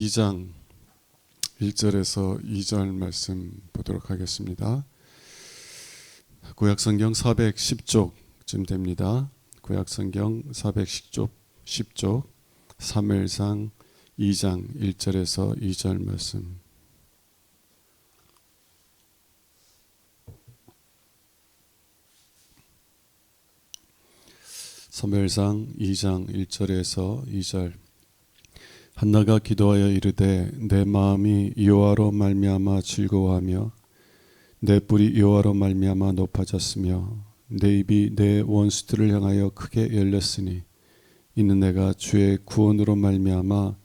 2장 1절에서 2절 말씀 보도록 하겠습니다. 구약성경 410쪽쯤 됩니다. 구약성경 410쪽 사무엘상 2장 1절에서 2절 말씀. 사무엘상 2장 1절에서 2절. 한나가 기도하여 이르되 내 마음이 여호와로 말미암아 즐거워하며 내 뿔이 여호와로 말미암아 높아졌으며 내 입이 내 원수들을 향하여 크게 열렸으니 이는 내가 주의 구원으로 말미암아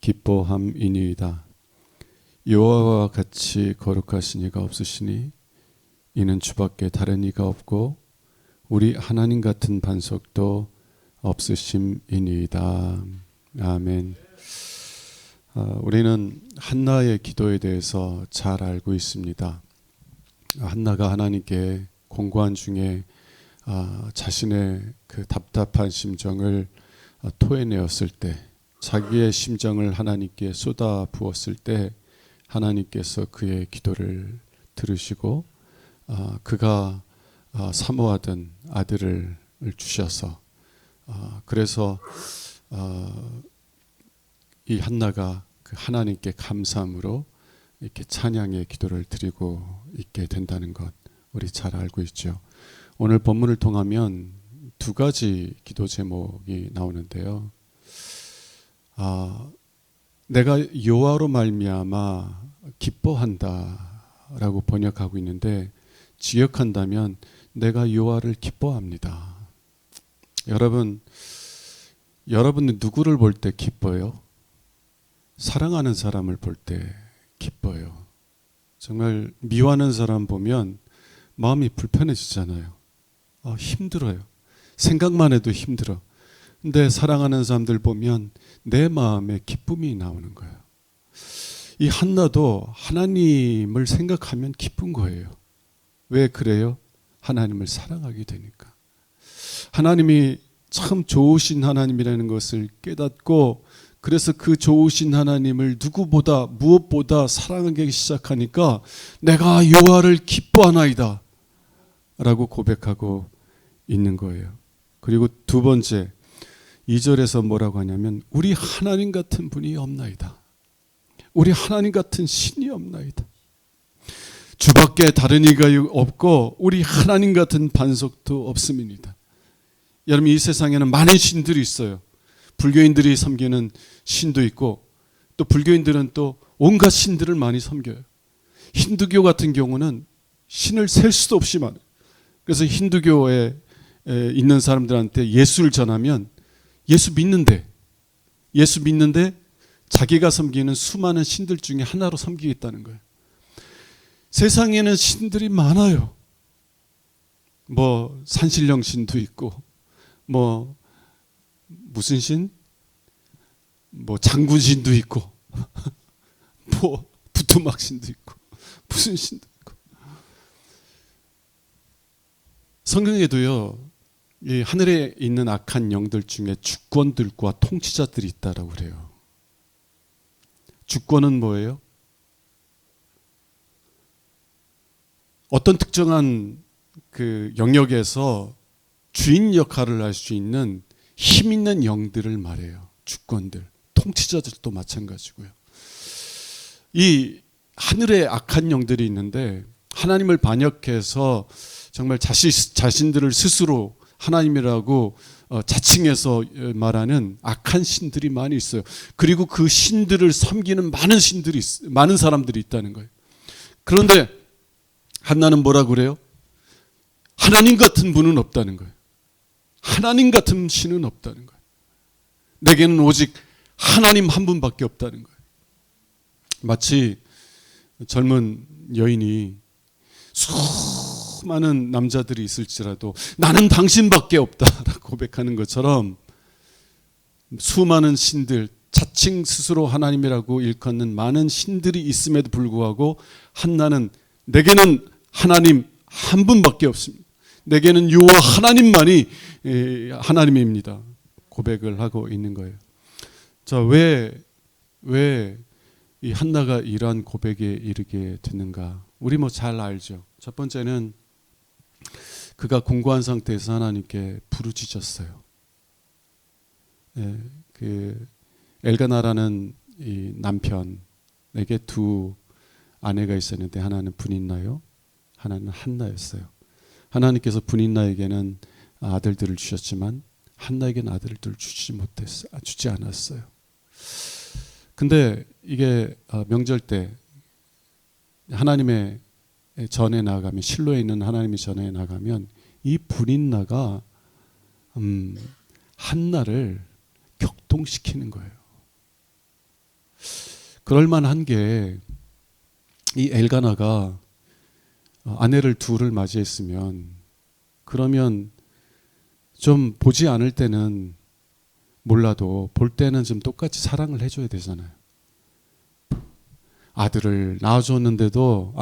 기뻐함이니이다. 여호와와 같이 거룩하신 이가 없으시니 이는 주밖에 다른 이가 없고 우리 하나님 같은 반석도 없으심이니이다. 아멘. 우리는 한나의 기도에 대해서 잘 알고 있습니다. 한나가 하나님께 공고한 중에 자신의 그 답답한 심정을 토해내었을 때, 자기의 심정을 하나님께 쏟아 부었을 때 하나님께서 그의 기도를 들으시고 그가 사모하던 아들을 주셔서 그래서 이 한나가 그 하나님께 감사함으로 이렇게 찬양의 기도를 드리고 있게 된다는 것 우리 잘 알고 있죠. 오늘 본문을 통하면 두 가지 기도 제목이 나오는데요. 내가 여호와로 말미암아 기뻐한다라고 번역하고 있는데 직역한다면 내가 여호와를 기뻐합니다. 여러분은 누구를 볼 때 기뻐요? 사랑하는 사람을 볼 때 기뻐요. 정말 미워하는 사람 보면 마음이 불편해지잖아요. 힘들어요. 생각만 해도 힘들어. 근데 사랑하는 사람들 보면 내 마음에 기쁨이 나오는 거예요. 이 한나도 하나님을 생각하면 기쁜 거예요. 왜 그래요? 하나님을 사랑하게 되니까. 하나님이 참 좋으신 하나님이라는 것을 깨닫고 그래서 그 좋으신 하나님을 누구보다 무엇보다 사랑하기 시작하니까 내가 여호와를 기뻐하나이다 라고 고백하고 있는 거예요. 그리고 두 번째 2절에서 뭐라고 하냐면 우리 하나님 같은 분이 없나이다. 우리 하나님 같은 신이 없나이다. 주밖에 다른 이가 없고 우리 하나님 같은 반석도 없음이니다. 여러분 이 세상에는 많은 신들이 있어요. 불교인들이 섬기는 신도 있고 또 불교인들은 또 온갖 신들을 많이 섬겨요. 힌두교 같은 경우는 신을 셀 수도 없이 많아요. 그래서 힌두교에 있는 사람들한테 예수를 전하면 예수 믿는데 자기가 섬기는 수많은 신들 중에 하나로 섬기겠다는 거예요. 세상에는 신들이 많아요. 뭐 산신령 신도 있고 뭐 무슨 신? 뭐 장군 신도 있고 뭐 부뚜막 신도 있고 무슨 신도 있고. 성경에도요 이 하늘에 있는 악한 영들 중에 주권들과 통치자들이 있다라고 그래요. 주권은 뭐예요? 어떤 특정한 그 영역에서 주인 역할을 할 수 있는 힘 있는 영들을 말해요. 주권들, 통치자들도 마찬가지고요. 이 하늘에 악한 영들이 있는데 하나님을 반역해서 정말 자신들을 스스로 하나님이라고 자칭해서 말하는 악한 신들이 많이 있어요. 그리고 그 신들을 섬기는 많은 사람들이 있다는 거예요. 그런데 한나는 뭐라고 그래요? 하나님 같은 분은 없다는 거예요. 하나님 같은 신은 없다는 거예요. 내게는 오직 하나님 한 분밖에 없다는 거예요. 마치 젊은 여인이 수많은 남자들이 있을지라도 나는 당신밖에 없다라고 고백하는 것처럼 수많은 신들, 자칭 스스로 하나님이라고 일컫는 많은 신들이 있음에도 불구하고 한나는 내게는 하나님 한 분밖에 없습니다. 내게는 여호와 하나님만이 하나님입니다. 고백을 하고 있는 거예요. 자, 왜 왜 이 한나가 이러한 고백에 이르게 됐는가? 우리 뭐 잘 알죠. 첫 번째는 그가 공고한 상태에서 하나님께 부르짖었어요. 예, 그 엘가나라는 이 남편에게 두 아내가 있었는데 하나는 분인나요, 하나는 한나였어요. 하나님께서 분인나에게는 아들들을 주셨지만 한나에게는 아들들을 주지 않았어요. 근데 이게 명절 때 하나님의 전에 나가면, 실로에 있는 하나님의 전에 나가면 이 분인나가 한나를 격동시키는 거예요. 그럴 만한 게 이 엘가나가 아내를 둘을 맞이했으면, 그러면 좀 보지 않을 때는 몰라도 볼 때는 좀 똑같이 사랑을 해줘야 되잖아요. 아들들을 낳아줬는데도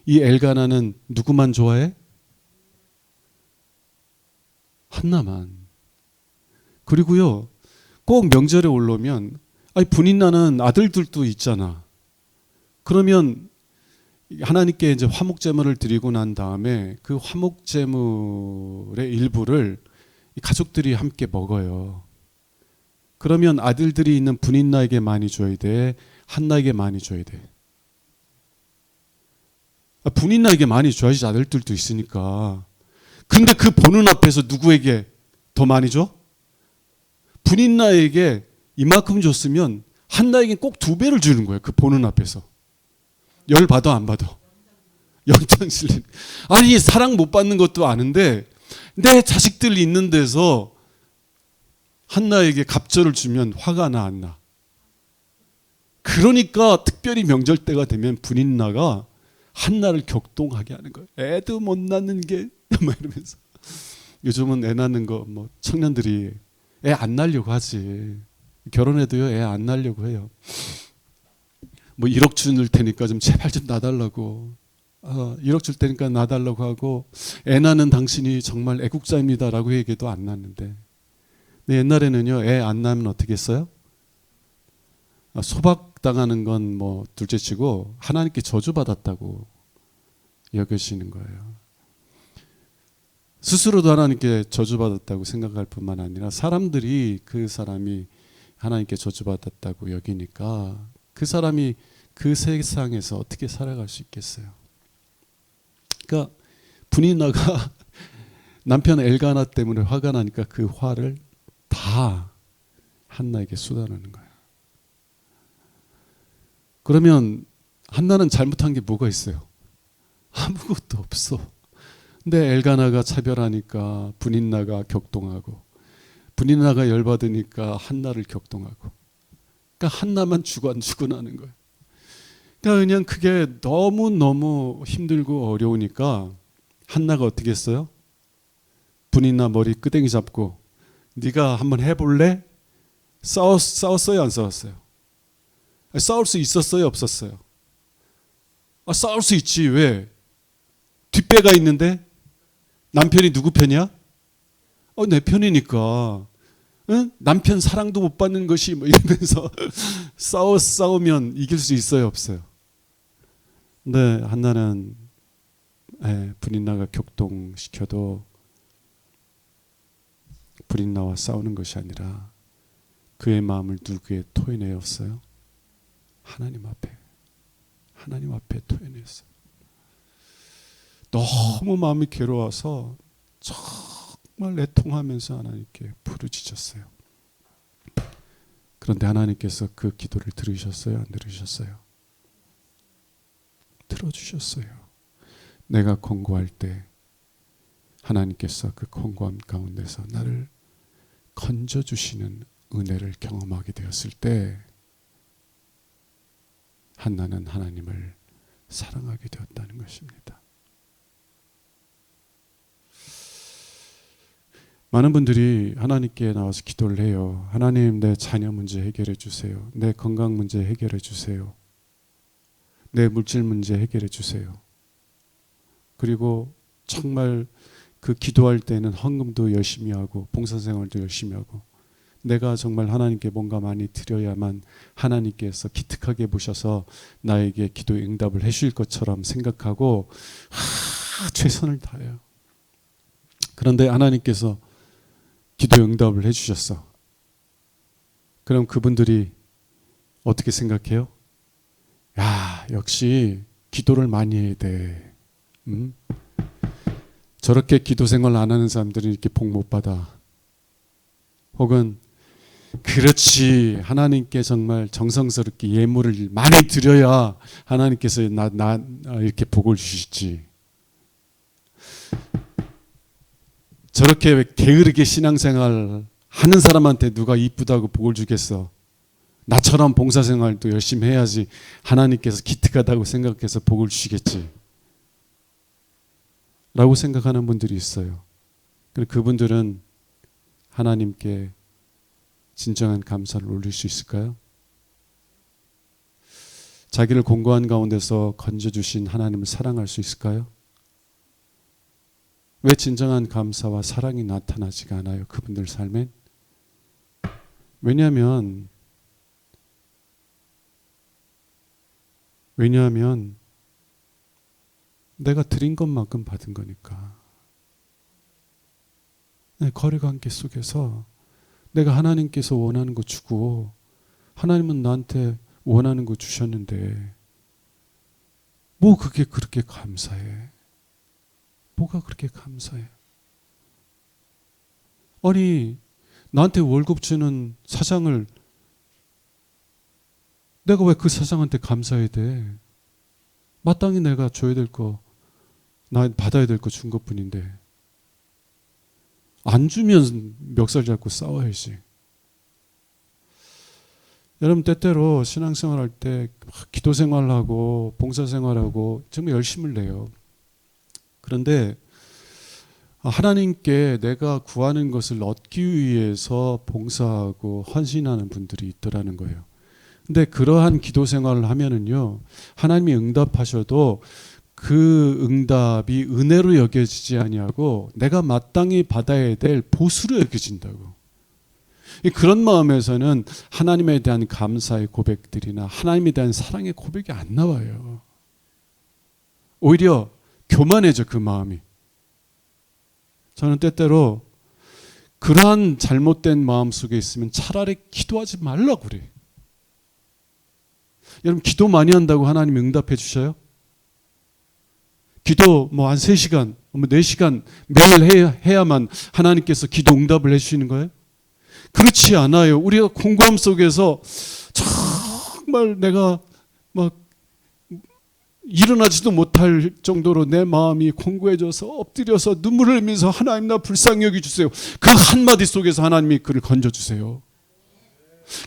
이 엘가나는 누구만 좋아해? 한나만. 그리고요, 꼭 명절에 올라오면, 아니 분인나는 아들들도 있잖아. 그러면 하나님께 이제 화목제물을 드리고 난 다음에 그 화목제물의 일부를 가족들이 함께 먹어요. 그러면 아들들이 있는 분인나에게 많이 줘야 돼? 한나에게 많이 줘야 돼? 분인나에게 많이 줘야지, 아들들도 있으니까. 근데 그 보는 앞에서 누구에게 더 많이 줘? 분인나에게 이만큼 줬으면 한나에게 꼭 2배를 주는 거예요. 그 보는 앞에서. 열 받아 안 받아? 영장 실린. 아니 사랑 못 받는 것도 아는데 내 자식들 있는 데서 한나에게 갑절을 주면 화가 나 안 나? 그러니까 특별히 명절 때가 되면 분인나가 한나를 격동하게 하는 거예요. 애도 못 낳는 게 막 이러면서. 요즘은 애 낳는 거 뭐 청년들이 애 안 낳으려고 하지. 결혼해도요 애 안 낳으려고 해요. 뭐 1억 줄 테니까 좀 제발 좀 낳아달라고. 1억 줄 테니까 낳아달라고 하고, 애 낳는 당신이 정말 애국자입니다라고 얘기해도 안 낳는데. 근데 옛날에는요 애 안 낳으면 어떻게 했어요? 소박당하는 건 뭐 둘째치고 하나님께 저주받았다고 여기시는 거예요. 스스로도 하나님께 저주받았다고 생각할 뿐만 아니라 사람들이 그 사람이 하나님께 저주받았다고 여기니까 그 사람이 그 세상에서 어떻게 살아갈 수 있겠어요? 그러니까 분인나가 남편 엘가나 때문에 화가 나니까 그 화를 다 한나에게 쏟아내는 거예요. 그러면 한나는 잘못한 게 뭐가 있어요? 아무것도 없어. 근데 엘가나가 차별하니까 분인나가 격동하고, 분인나가 열받으니까 한나를 격동하고, 그러니까 한나만 주관하는 거예요. 그러니까 그냥 그게 너무 힘들고 어려우니까 한나가 어떻게 했어요? 분인나 머리 끄댕이 잡고 네가 한번 해볼래? 싸웠어요 안 싸웠어요? 싸울 수 있었어요 없었어요? 싸울 수 있지. 왜? 뒷배가 있는데. 남편이 누구 편이야? 내 편이니까. 응? 남편 사랑도 못 받는 것이 뭐 이러면서 싸우면 이길 수 있어요 없어요? 근데 한나는 분인나가 격동시켜도 분인나와 싸우는 것이 아니라 그의 마음을 누구에 토해내었어요? 하나님 앞에 토해냈어요. 너무 마음이 괴로워서 정말 애통하면서 하나님께 부르짖었어요. 그런데 하나님께서 그 기도를 들으셨어요? 안 들으셨어요? 들어주셨어요. 내가 권고할 때 하나님께서 그 권고함 가운데서 나를 건져주시는 은혜를 경험하게 되었을 때 한나는 하나님을 사랑하게 되었다는 것입니다. 많은 분들이 하나님께 나와서 기도를 해요. 하나님, 내 자녀 문제 해결해 주세요. 내 건강 문제 해결해 주세요. 내 물질 문제 해결해 주세요. 그리고 정말 그 기도할 때는 헌금도 열심히 하고 봉사생활도 열심히 하고 내가 정말 하나님께 뭔가 많이 드려야만 하나님께서 기특하게 보셔서 나에게 기도에 응답을 해주실 것처럼 생각하고 최선을 다해요. 그런데 하나님께서 기도에 응답을 해주셨어. 그럼 그분들이 어떻게 생각해요? 야, 역시 기도를 많이 해야 돼. 저렇게 기도 생활 안 하는 사람들은 이렇게 복 못 받아. 혹은 그렇지, 하나님께 정말 정성스럽게 예물을 많이 드려야 하나님께서 나 이렇게 복을 주시지. 저렇게 게으르게 신앙생활 하는 사람한테 누가 이쁘다고 복을 주겠어. 나처럼 봉사생활도 열심히 해야지 하나님께서 기특하다고 생각해서 복을 주시겠지 라고 생각하는 분들이 있어요. 그분들은 하나님께 진정한 감사를 올릴 수 있을까요? 자기를 공고한 가운데서 건져주신 하나님을 사랑할 수 있을까요? 왜 진정한 감사와 사랑이 나타나지가 않아요? 그분들 삶엔? 왜냐하면 내가 드린 것만큼 받은 거니까. 거리관계 속에서 내가 하나님께서 원하는 거 주고 하나님은 나한테 원하는 거 주셨는데 뭐 그게 그렇게 감사해? 뭐가 그렇게 감사해? 아니, 나한테 월급 주는 사장을 내가 왜 그 사장한테 감사해야 돼? 마땅히 내가 줘야 될 거, 나 받아야 될 거 준 것뿐인데 안 주면 멱살 잡고 싸워야지. 여러분, 때때로 신앙생활 할 때 기도 생활하고 봉사생활하고 정말 열심을 내요. 그런데 하나님께 내가 구하는 것을 얻기 위해서 봉사하고 헌신하는 분들이 있더라는 거예요. 근데 그러한 기도 생활을 하면은요, 하나님이 응답하셔도 그 응답이 은혜로 여겨지지 아니하고 내가 마땅히 받아야 될 보수로 여겨진다고. 그런 마음에서는 하나님에 대한 감사의 고백들이나 하나님에 대한 사랑의 고백이 안 나와요. 오히려 교만해져, 그 마음이. 저는 때때로 그러한 잘못된 마음 속에 있으면 차라리 기도하지 말라고 그래요. 여러분, 기도 많이 한다고 하나님 응답해 주셔요? 기도 한 3시간, 4시간 매일 해야만 하나님께서 기도 응답을 해주시는 거예요? 그렇지 않아요. 우리가 공고함 속에서 정말 내가 일어나지도 못할 정도로 내 마음이 공고해져서 엎드려서 눈물을 흘리면서 하나님, 나 불쌍히 여겨주세요. 그 한마디 속에서 하나님이 그를 건져주세요.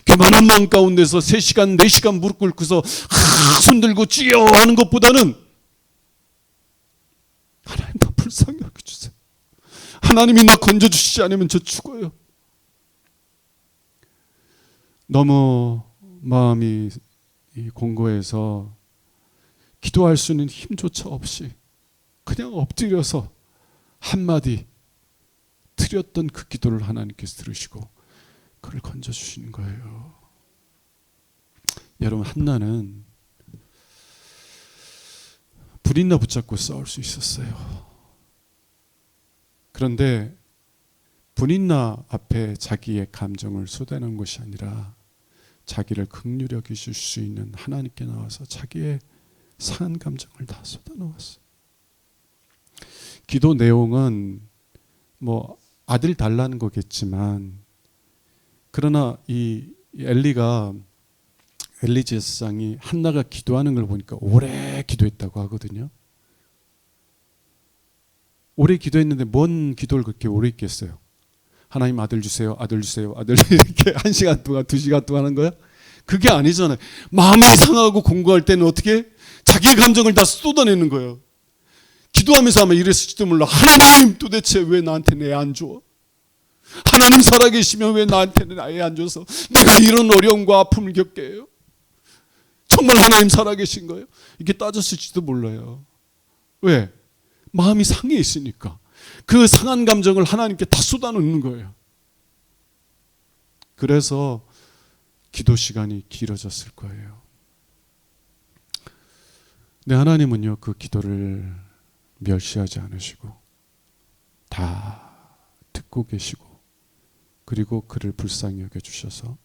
교만한 마음 가운데서 3시간, 4시간 무릎 꿇고서 손들고 쥐어 하는 것보다는 하나님, 나 불쌍히 여겨주세요. 하나님이 나 건져주시지 않으면 저 죽어요. 너무 마음이 공고해서 기도할 수 있는 힘조차 없이 그냥 엎드려서 한마디 드렸던 그 기도를 하나님께서 들으시고 그를 건져주시는 거예요. 여러분, 한나는 불인나 붙잡고 싸울 수 있었어요. 그런데 불인나 앞에 자기의 감정을 쏟아내는 것이 아니라 자기를 긍휼히 여기실 수 있는 하나님께 나와서 자기의 상한 감정을 다 쏟아놓았어요. 기도 내용은 아들 달라는 거겠지만, 그러나 이 엘리 제사장이 한나가 기도하는 걸 보니까 오래 기도했다고 하거든요. 오래 기도했는데 뭔 기도를 그렇게 오래 했겠어요? 하나님, 아들 주세요, 아들 주세요, 아들, 이렇게 1시간 동안 2시간 동안 하는 거야? 그게 아니잖아요. 마음이 상하고 공고할 때는 어떻게? 자기의 감정을 다 쏟아내는 거예요. 기도하면서 아마 이랬을지도 몰라. 하나님, 도대체 왜 나한테는 애 안 줘? 하나님 살아계시면 왜 나한테는 애 안 줘서 내가 이런 어려움과 아픔을 겪게 해요? 정말 하나님 살아계신 거예요? 이렇게 따졌을지도 몰라요. 왜? 마음이 상해 있으니까. 그 상한 감정을 하나님께 다 쏟아놓는 거예요. 그래서 기도 시간이 길어졌을 거예요. 근데 하나님은요, 그 기도를 멸시하지 않으시고 다 듣고 계시고, 그리고 그를 불쌍히 여겨주셔서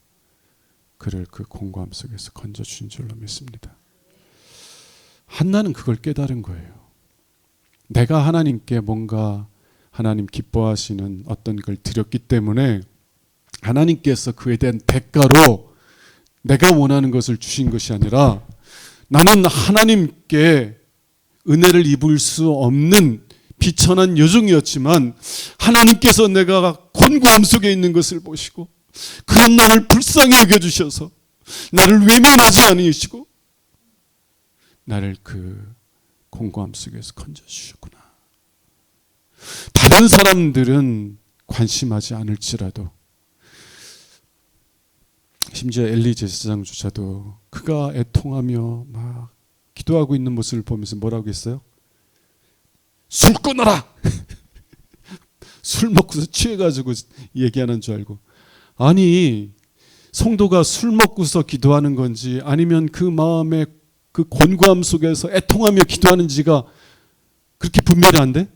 그를 그 공고함 속에서 건져주신 줄로 믿습니다. 한나는 그걸 깨달은 거예요. 내가 하나님께 뭔가 하나님 기뻐하시는 어떤 걸 드렸기 때문에 하나님께서 그에 대한 대가로 내가 원하는 것을 주신 것이 아니라, 나는 하나님께 은혜를 입을 수 없는 비천한 여종이었지만 하나님께서 내가 곤고함 속에 있는 것을 보시고 그런 나를 불쌍히 여겨주셔서 나를 외면하지 않으시고 나를 그 곤고함 속에서 건져주셨구나. 다른 사람들은 관심하지 않을지라도, 심지어 엘리 제사장조차도 그가 애통하며 막 기도하고 있는 모습을 보면서 뭐라고 했어요? 술 끊어라! 술 먹고서 취해가지고 얘기하는 줄 알고. 아니, 성도가 술 먹고서 기도하는 건지 아니면 그 마음의 그 곤고함 속에서 애통하며 기도하는지가 그렇게 분별이 안 돼?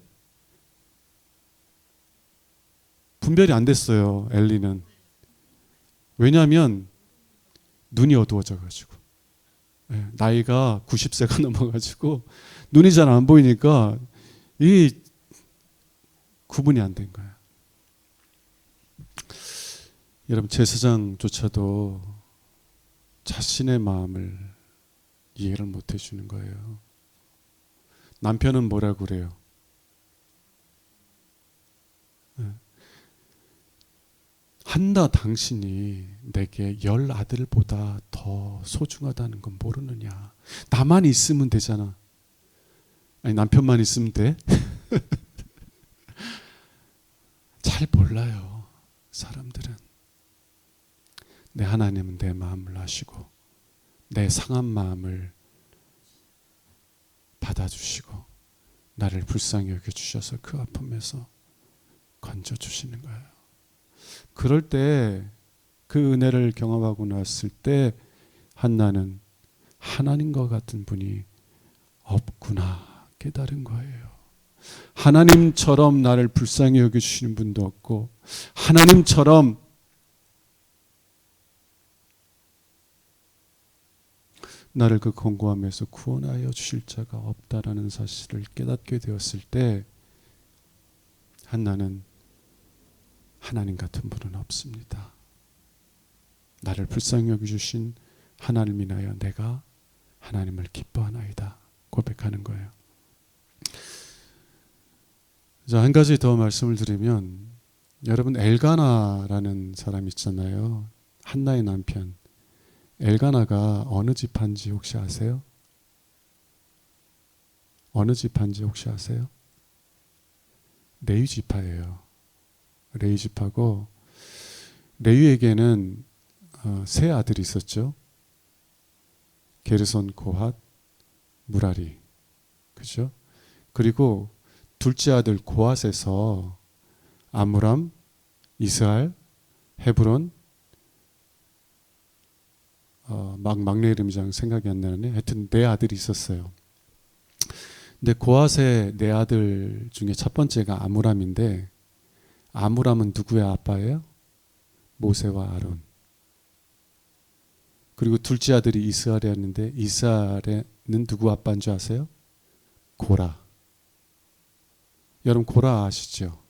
분별이 안 됐어요, 엘리는. 왜냐하면 눈이 어두워져가지고, 나이가 90세가 넘어가지고 눈이 잘 안 보이니까 이 구분이 안 된 거야. 여러분, 제사장조차도 자신의 마음을 이해를 못 해주는 거예요. 남편은 뭐라고 그래요? 한나, 당신이 내게 10 아들보다 더 소중하다는 건 모르느냐? 나만 있으면 되잖아. 아니, 남편만 있으면 돼? 잘 몰라요, 사람들은. 내 하나님은 내 마음을 아시고 내 상한 마음을 받아주시고 나를 불쌍히 여겨주셔서 그 아픔에서 건져주시는 거예요. 그럴 때, 그 은혜를 경험하고 났을 때 한나는 하나님과 같은 분이 없구나 깨달은 거예요. 하나님처럼 나를 불쌍히 여겨주시는 분도 없고, 하나님처럼 나를 그 곤고함에서 구원하여 주실 자가 없다라는 사실을 깨닫게 되었을 때 한나는 하나님 같은 분은 없습니다. 나를 불쌍히 여겨주신 하나님을 인하여 내가 하나님을 기뻐하나이다 고백하는 거예요. 자, 한 가지 더 말씀을 드리면, 여러분, 엘가나라는 사람 있잖아요. 한나의 남편. 엘가나가 어느 지파인지 혹시 아세요? 어느 지파인지 혹시 아세요? 레위 지파예요. 레위 지파고, 레위에게는 세 아들이 있었죠. 게르손, 고핫, 무라리. 그죠? 그리고 둘째 아들 고핫에서 아므람, 이스할, 헤브론, 막내 이름이 잘 생각이 안 나네. 하여튼 4아들이 있었어요. 근데 고핫의 4아들 중에 첫 번째가 아므람인데, 아므람은 누구의 아빠예요? 모세와 아론. 그리고 둘째 아들이 이스할이었는데, 이스할에는 누구 아빠인 줄 아세요? 고라. 여러분, 고라 아시죠?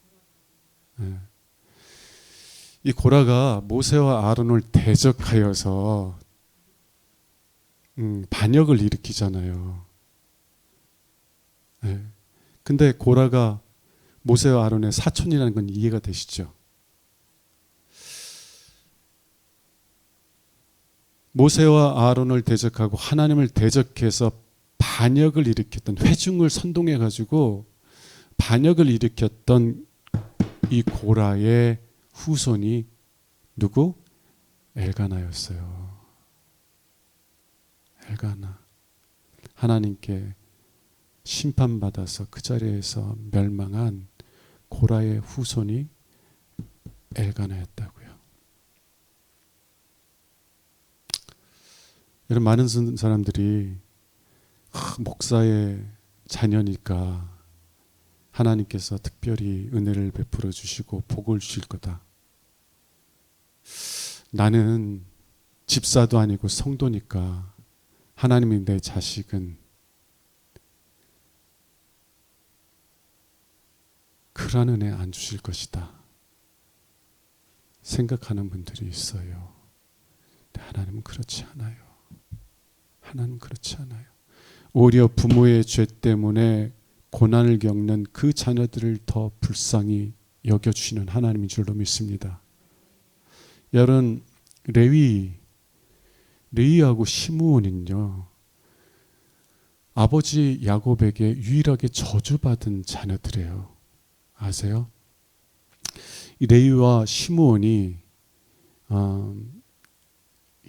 네. 이 고라가 모세와 아론을 대적하여서 반역을 일으키잖아요. 네. 근데 고라가 모세와 아론의 사촌이라는 건 이해가 되시죠? 모세와 아론을 대적하고 하나님을 대적해서 반역을 일으켰던, 회중을 선동해 가지고 반역을 일으켰던 이 고라의 후손이 누구? 엘가나였어요. 엘가나. 하나님께 심판받아서 그 자리에서 멸망한 고라의 후손이 엘가나였다고요. 이런 많은 사람들이 목사의 자녀니까 하나님께서 특별히 은혜를 베풀어 주시고 복을 주실 거다. 나는 집사도 아니고 성도니까 하나님이 내 자식은 그런 은혜 안 주실 것이다 생각하는 분들이 있어요. 근데 하나님은 그렇지 않아요. 하나님은 그렇지 않아요. 오히려 부모의 죄 때문에 고난을 겪는 그 자녀들을 더 불쌍히 여겨주시는 하나님인 줄로 믿습니다. 여러분, 레위하고 시므온은요, 아버지 야곱에게 유일하게 저주받은 자녀들이에요. 아세요? 이 레위와 시므온이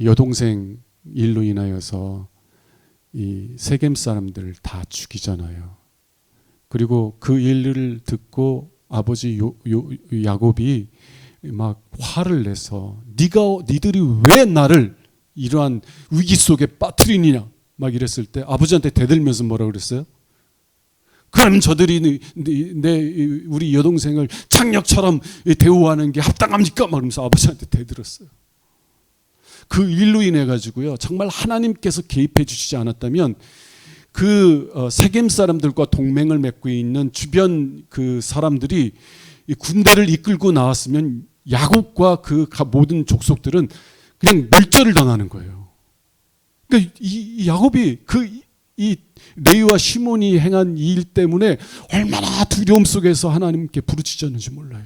여동생 일로 인하여서 이 세겜 사람들을 다 죽이잖아요. 그리고 그 일을 듣고 아버지 야곱이 막 화를 내서 니들이 왜 나를 이러한 위기 속에 빠뜨리느냐 막 이랬을 때 아버지한테 대들면서 뭐라 그랬어요? 그럼 저들이 우리 여동생을 창녀처럼 대우하는 게 합당합니까? 막 그러면서 아버지한테 대들었어요. 그 일로 인해 가지고요, 정말 하나님께서 개입해 주시지 않았다면 그 세겜 사람들과 동맹을 맺고 있는 주변 그 사람들이 군대를 이끌고 나왔으면 야곱과 그 모든 족속들은 그냥 멸절을 당하는 거예요. 그러니까 이 야곱이 이 레위와 시몬이 행한 이 일 때문에 얼마나 두려움 속에서 하나님께 부르짖었는지 몰라요.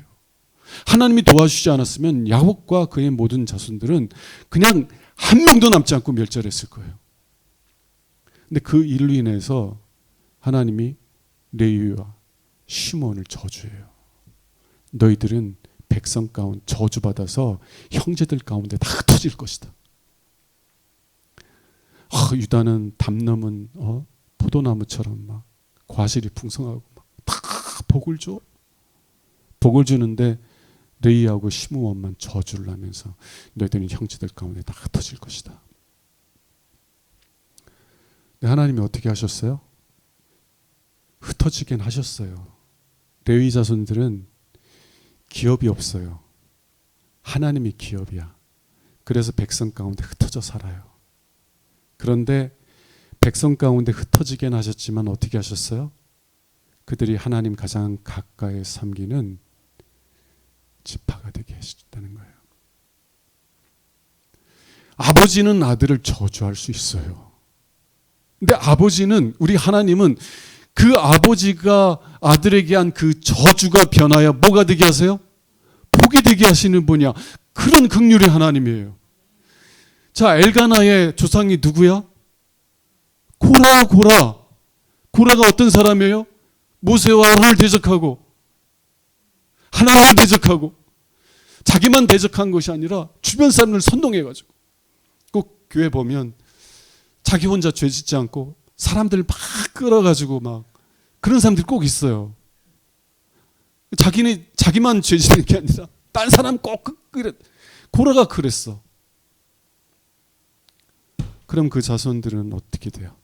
하나님이 도와주지 않았으면 야곱과 그의 모든 자손들은 그냥 한 명도 남지 않고 멸절했을 거예요. 근데 그 일로 인해서 하나님이 레위와 시몬을 저주해요. 너희들은 백성 가운데 저주받아서 형제들 가운데 다 흩어질 것이다. 유다는 담 넘은 포도나무처럼 막 과실이 풍성하고 막 다 복을 줘. 복을 주는데 레위하고 시므온만 저주를 하면서 너희들은 형제들 가운데 다 흩어질 것이다. 근데 하나님이 어떻게 하셨어요? 흩어지긴 하셨어요. 레위 자손들은 기업이 없어요. 하나님이 기업이야. 그래서 백성 가운데 흩어져 살아요. 그런데 백성 가운데 흩어지긴 하셨지만 어떻게 하셨어요? 그들이 하나님 가장 가까이 섬기는 지파가 되게 하셨다는 거예요. 아버지는 아들을 저주할 수 있어요. 근데 아버지는, 우리 하나님은 그 아버지가 아들에게 한 그 저주가 변하여 뭐가 되게 하세요? 복이 되게 하시는 분이야. 그런 긍휼의 하나님이에요. 자, 엘가나의 조상이 누구야? 고라가 어떤 사람이에요? 모세와 아론을 대적하고 하나님을 대적하고 자기만 대적한 것이 아니라 주변 사람을 선동해가지고, 꼭 교회 보면 자기 혼자 죄 짓지 않고 사람들 막 끌어가지고 막 그런 사람들이 꼭 있어요. 자기만 죄 짓는 게 아니라 딴 사람 꼭 그래. 고라가 그랬어. 그럼 그 자손들은 어떻게 돼요?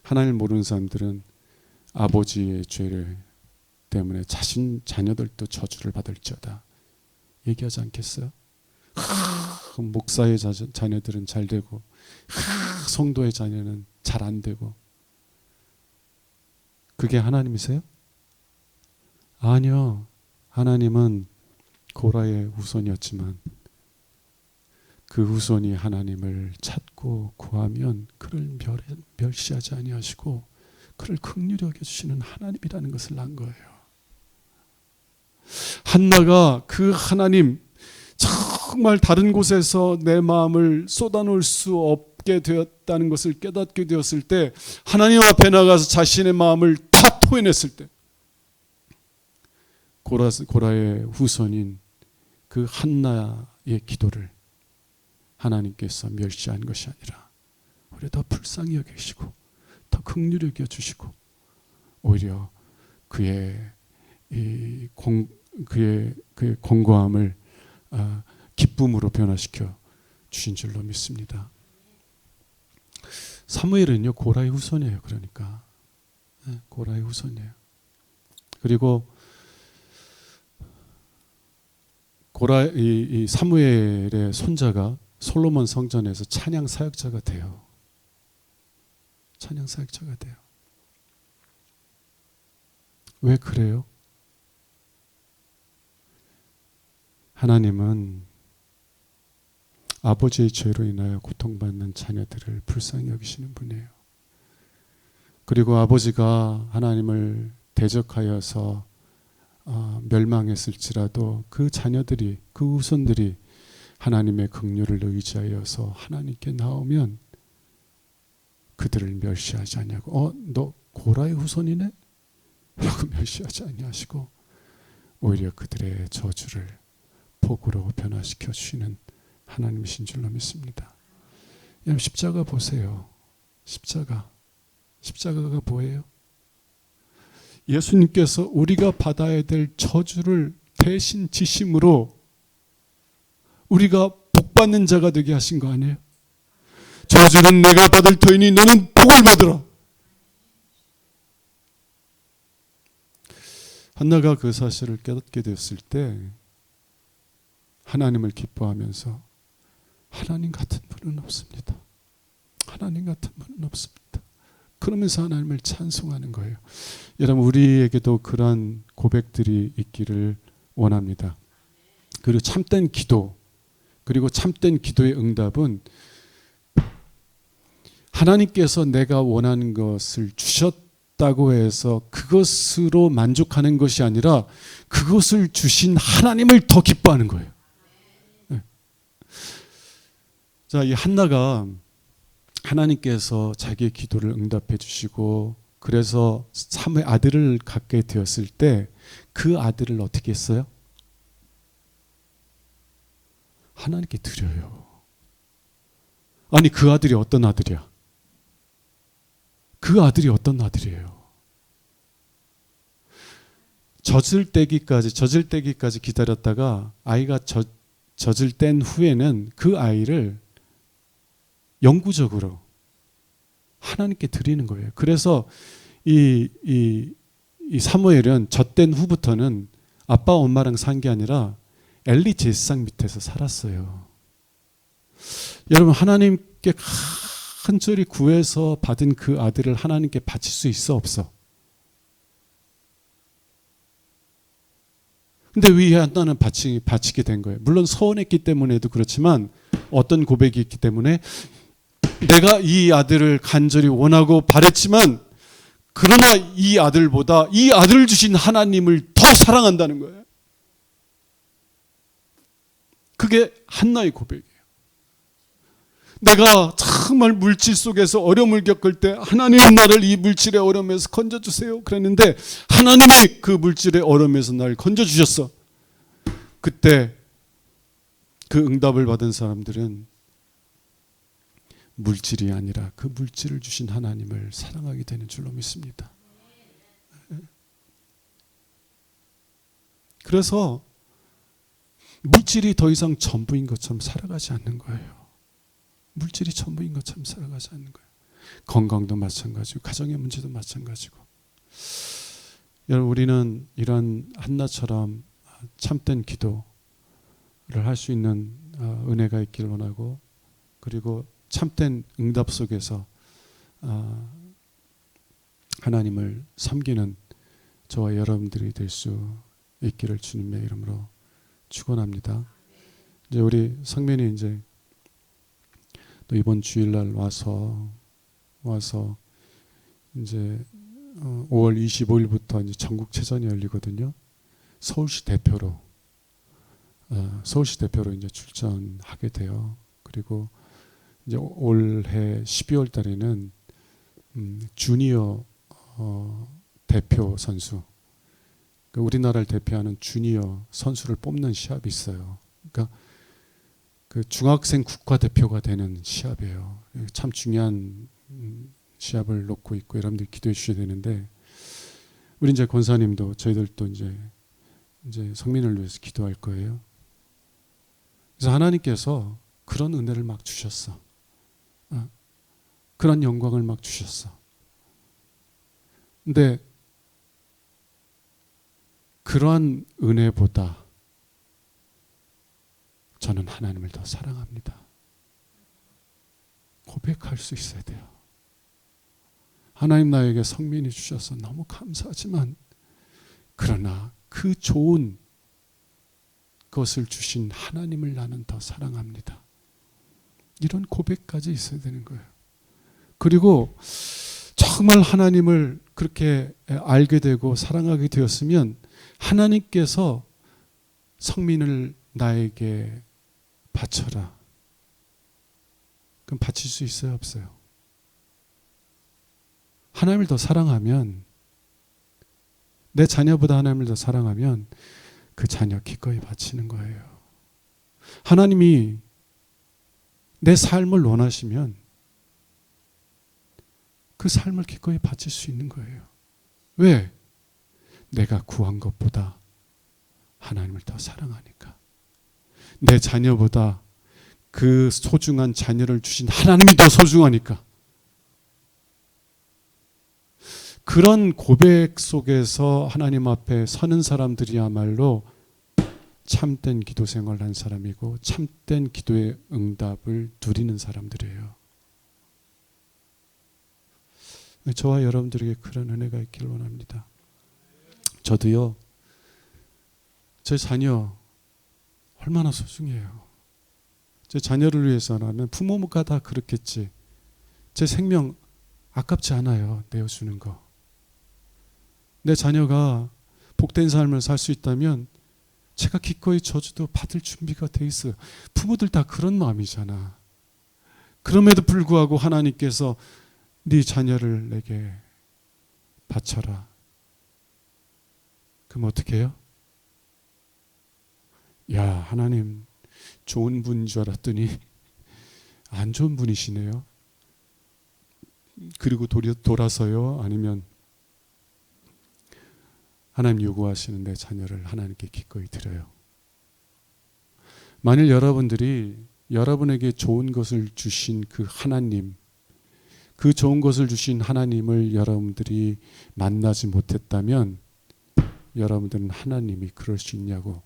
하나님을 모르는 사람들은 아버지의 죄를 때문에 자녀들도 저주를 받을지어다 얘기하지 않겠어요? 목사의 자녀들은 잘 되고 성도의 자녀는 잘 안 되고. 그게 하나님이세요? 아니요. 하나님은 고라의 후손이었지만 그 후손이 하나님을 찾고 구하면 그를 멸시하지 아니하시고 그를 긍휼히 여겨주시는 하나님이라는 것을 난 거예요. 한나가 그 하나님, 정말 다른 곳에서 내 마음을 쏟아놓을 수 없게 되었다는 것을 깨닫게 되었을 때, 하나님 앞에 나가서 자신의 마음을 다 토해냈을 때, 고라의 후손인 그 한나의 기도를 하나님께서 멸시한 것이 아니라 오히려 더 불쌍히 여기시고 더 긍휼히 여겨주시고, 오히려 그의 공고함을 기쁨으로 변화시켜 주신 줄로 믿습니다. 사무엘은요 고라의 후손이에요. 그러니까 고라의 후손이에요. 그리고 이 사무엘의 손자가 솔로몬 성전에서 찬양 사역자가 돼요. 찬양 사역자가 돼요. 왜 그래요? 하나님은 아버지의 죄로 인하여 고통받는 자녀들을 불쌍히 여기시는 분이에요. 그리고 아버지가 하나님을 대적하여서 멸망했을지라도 그 자녀들이, 그 후손들이 하나님의 긍휼을 의지하여서 하나님께 나오면 그들을 멸시하지 아니하고 너 고라의 후손이네? 라고 멸시하지 아니하시고 오히려 그들의 저주를 복으로 변화시켜 주시는 하나님이신 줄로 믿습니다. 여러분 십자가 보세요. 십자가가 뭐예요? 예수님께서 우리가 받아야 될 저주를 대신 지심으로 우리가 복받는 자가 되게 하신 거 아니에요? 저주는 내가 받을 터이니 너는 복을 받으라. 한나가 그 사실을 깨닫게 되었을 때 하나님을 기뻐하면서 하나님 같은 분은 없습니다. 하나님 같은 분은 없습니다. 그러면서 하나님을 찬송하는 거예요. 여러분 우리에게도 그러한 고백들이 있기를 원합니다. 그리고 참된 기도, 그리고 참된 기도의 응답은 하나님께서 내가 원하는 것을 주셨다고 해서 그것으로 만족하는 것이 아니라 그것을 주신 하나님을 더 기뻐하는 거예요. 네. 자, 이 한나가 하나님께서 자기의 기도를 응답해 주시고 그래서 사무의 아들을 갖게 되었을 때 그 아들을 어떻게 했어요? 하나님께 드려요. 아니 그 아들이 어떤 아들이야? 그 아들이 어떤 아들이에요? 젖을 때기까지 기다렸다가 아이가 젖을 뗀 후에는 그 아이를 영구적으로 하나님께 드리는 거예요. 그래서 이 사무엘은 젖된 후부터는 아빠 엄마랑 산 게 아니라 엘리 제사장 밑에서 살았어요. 여러분 하나님께 간절히 구해서 받은 그 아들을 하나님께 바칠 수 있어 없어? 근데 왜 한나는 바치게 된 거예요? 물론 서운했기 때문에도 그렇지만 어떤 고백이 있기 때문에 내가 이 아들을 간절히 원하고 바랬지만 그러나 이 아들보다 이 아들을 주신 하나님을 더 사랑한다는 거예요. 그게 한나의 고백이에요. 내가 정말 물질 속에서 어려움을 겪을 때 하나님 나를 이 물질의 어려움에서 건져주세요 그랬는데 하나님이 그 물질의 어려움에서 나를 건져주셨어. 그때 그 응답을 받은 사람들은 물질이 아니라 그 물질을 주신 하나님을 사랑하게 되는 줄로 믿습니다. 그래서 물질이 더 이상 전부인 것처럼 살아가지 않는 거예요. 물질이 전부인 것처럼 살아가지 않는 거예요. 건강도 마찬가지고 가정의 문제도 마찬가지고. 여러분 우리는 이런 한나처럼 참된 기도를 할 수 있는 은혜가 있기를 원하고 그리고 참된 응답 속에서 하나님을 섬기는 저와 여러분들이 될 수 있기를 주님의 이름으로 축원합니다. 이제 우리 성민이 이제 또 이번 주일날 와서 이제 5월 25일부터 이제 전국체전이 열리거든요. 서울시 대표로 이제 출전하게 돼요. 그리고 이제 올해 12월 달에는 주니어 대표 선수, 그러니까 우리나라를 대표하는 주니어 선수를 뽑는 시합이 있어요. 그러니까 그 중학생 국가대표가 되는 시합이에요. 참 중요한 시합을 놓고 있고 여러분들 기도해 주셔야 되는데 우리 이제 권사님도 저희들도 이제 성민을 위해서 기도할 거예요. 그래서 하나님께서 그런 은혜를 막 주셨어. 그런 영광을 막 주셨어. 근데 그러한 은혜보다 저는 하나님을 더 사랑합니다. 고백할 수 있어야 돼요. 하나님 나에게 성민이 주셔서 너무 감사하지만 그러나 그 좋은 것을 주신 하나님을 나는 더 사랑합니다. 이런 고백까지 있어야 되는 거예요. 그리고 정말 하나님을 그렇게 알게 되고 사랑하게 되었으면 하나님께서 성민을 나에게 바쳐라. 그럼 바칠 수 있어요, 없어요? 하나님을 더 사랑하면, 내 자녀보다 하나님을 더 사랑하면 그 자녀 기꺼이 바치는 거예요. 하나님이 내 삶을 원하시면 그 삶을 기꺼이 바칠 수 있는 거예요. 왜? 내가 구한 것보다 하나님을 더 사랑하니까. 내 자녀보다 그 소중한 자녀를 주신 하나님이 더 소중하니까. 그런 고백 속에서 하나님 앞에 서는 사람들이야말로 참된 기도 생활을 한 사람이고 참된 기도의 응답을 누리는 사람들이에요. 저와 여러분들에게 그런 은혜가 있기를 원합니다. 저도요, 제 자녀 얼마나 소중해요. 제 자녀를 위해서 나는 부모가 다 그렇겠지. 제 생명 아깝지 않아요. 내어주는 거. 내 자녀가 복된 삶을 살 수 있다면 제가 기꺼이 저주도 받을 준비가 돼 있어요. 부모들 다 그런 마음이잖아. 그럼에도 불구하고 하나님께서 네 자녀를 내게 바쳐라. 그럼 어떻게 해요? 야, 하나님 좋은 분인 줄 알았더니 안 좋은 분이시네요. 그리고 돌아서요? 아니면 하나님 요구하시는 내 자녀를 하나님께 기꺼이 드려요. 만일 여러분들이 여러분에게 좋은 것을 주신 그 하나님, 그 좋은 것을 주신 하나님을 여러분들이 만나지 못했다면 여러분들은 하나님이 그럴 수 있냐고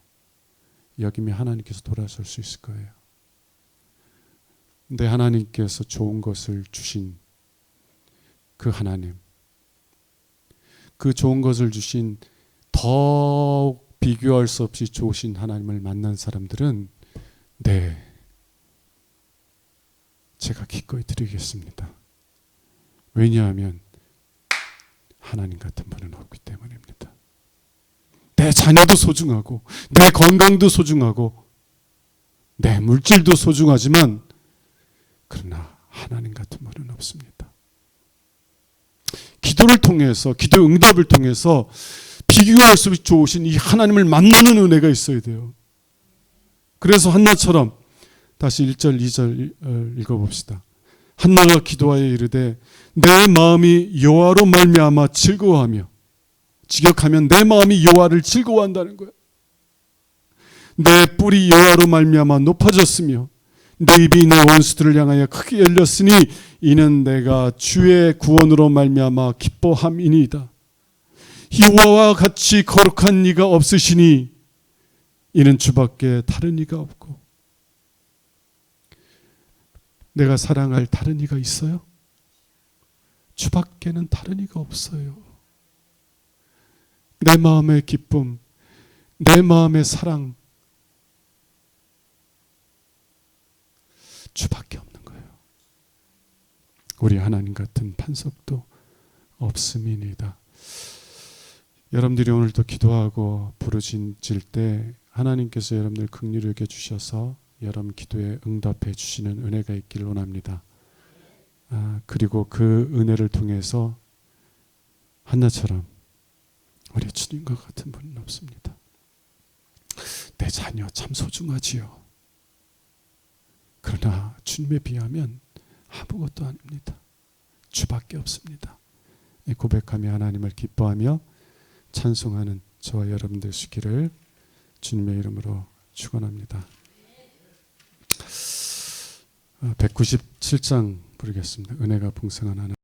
여기면 하나님께서 돌아설 수 있을 거예요. 근데 하나님께서 좋은 것을 주신 그 하나님, 그 좋은 것을 주신 더 비교할 수 없이 좋으신 하나님을 만난 사람들은 네, 제가 기꺼이 드리겠습니다. 왜냐하면 하나님 같은 분은 없기 때문입니다. 내 자녀도 소중하고 내 건강도 소중하고 내 물질도 소중하지만 그러나 하나님 같은 분은 없습니다. 기도를 통해서, 기도 응답을 통해서 비교할 수 없이 좋으신 이 하나님을 만나는 은혜가 있어야 돼요. 그래서 한나처럼 다시 1절 2절 읽어봅시다. 한나가 기도하여 이르되 내 마음이 여호와로 말미암아 즐거워하며, 직역하면 내 마음이 여호와를 즐거워한다는 거예요. 내 뿔이 여호와로 말미암아 높아졌으며 내 입이 내 원수들을 향하여 크게 열렸으니 이는 내가 주의 구원으로 말미암아 기뻐함이니이다. 여호와와 같이 거룩한 이가 없으시니 이는 주밖에 다른 이가 없고. 내가 사랑할 다른 이가 있어요? 주밖에는 다른 이가 없어요. 내 마음의 기쁨, 내 마음의 사랑, 주밖에 없는 거예요. 우리 하나님 같은 반석도 없음이니이다. 여러분들이 오늘도 기도하고 부르짖을 때 하나님께서 여러분들 긍휼히 여겨 주셔서 여러분 기도에 응답해 주시는 은혜가 있기를 원합니다. 그리고 그 은혜를 통해서 한나처럼 우리 주님과 같은 분은 없습니다. 내 자녀 참 소중하지요. 그러나 주님에 비하면 아무것도 아닙니다. 주밖에 없습니다. 고백하며 하나님을 기뻐하며 찬송하는 저와 여러분 되시기를 주님의 이름으로 축원합니다. 197장 부르겠습니다. 은혜가 풍성한 하나님.